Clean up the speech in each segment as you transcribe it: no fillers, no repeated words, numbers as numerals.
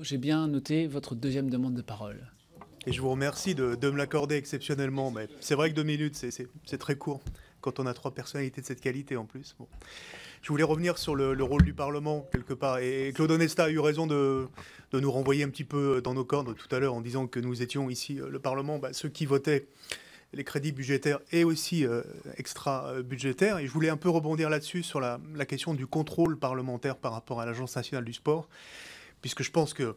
J'ai bien noté votre deuxième demande de parole. Et je vous remercie de me l'accorder exceptionnellement. Mais c'est vrai que 2 minutes, c'est très court quand on a 3 personnalités de cette qualité en plus. Bon. Je voulais revenir sur le rôle du Parlement, quelque part. Et Claude Onesta a eu raison de nous renvoyer un petit peu dans nos cordes tout à l'heure en disant que nous étions ici, le Parlement, ceux qui votaient les crédits budgétaires et aussi extra-budgétaires. Et je voulais un peu rebondir là-dessus sur la question du contrôle parlementaire par rapport à l'Agence nationale du sport, puisque je pense que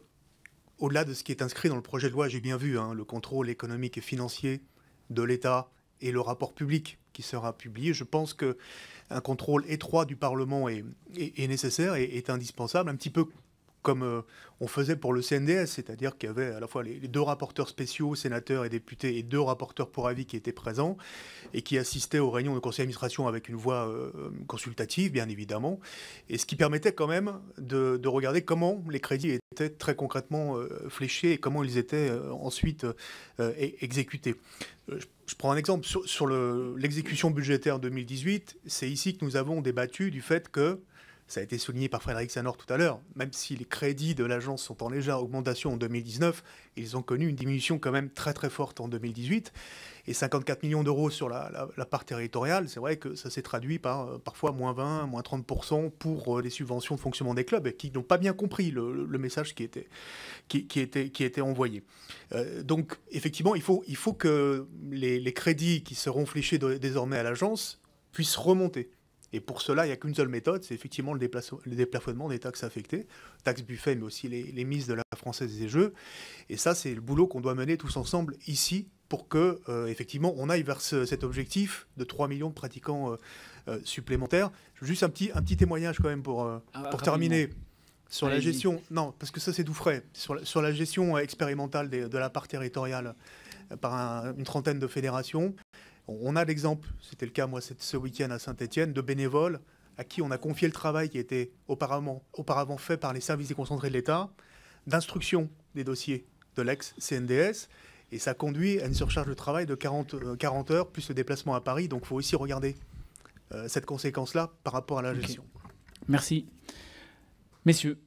au-delà de ce qui est inscrit dans le projet de loi, j'ai bien vu le contrôle économique et financier de l'État et le rapport public qui sera publié. Je pense qu'un contrôle étroit du Parlement est nécessaire et est indispensable, un petit peu comme on faisait pour le CNDS, c'est-à-dire qu'il y avait à la fois les 2 rapporteurs spéciaux, sénateurs et députés, et 2 rapporteurs pour avis qui étaient présents et qui assistaient aux réunions de conseil d'administration avec une voix consultative, bien évidemment, et ce qui permettait quand même de regarder comment les crédits étaient très concrètement fléchés et comment ils étaient ensuite exécutés. Je prends un exemple sur l'exécution budgétaire 2018. C'est ici que nous avons débattu du fait que, ça a été souligné par Frédéric Sanor tout à l'heure, même si les crédits de l'agence sont en légère augmentation en 2019, ils ont connu une diminution quand même très très forte en 2018. Et 54 millions d'euros sur la part territoriale, c'est vrai que ça s'est traduit par parfois moins 20, moins 30% pour les subventions de fonctionnement des clubs, qui n'ont pas bien compris le message qui était envoyé. Donc effectivement, il faut que les crédits qui seront fléchés désormais à l'agence puissent remonter. Et pour cela, il n'y a qu'une seule méthode, c'est effectivement le déplafonnement des taxes affectées, taxes Buffet, mais aussi les mises de la Française des Jeux. Et ça, c'est le boulot qu'on doit mener tous ensemble ici pour que, effectivement, on aille vers cet objectif de 3 millions de pratiquants supplémentaires. Juste un petit témoignage quand même pour terminer. Sur la gestion, non, parce que ça c'est tout frais, sur la gestion expérimentale de la part territoriale par une trentaine de fédérations. On a l'exemple, c'était le cas moi ce week-end à Saint-Étienne, de bénévoles à qui on a confié le travail qui était auparavant fait par les services déconcentrés de l'État, d'instruction des dossiers de l'ex-CNDS, et ça conduit à une surcharge de travail de 40 heures, plus le déplacement à Paris, donc il faut aussi regarder cette conséquence-là par rapport à la gestion. Merci. Messieurs,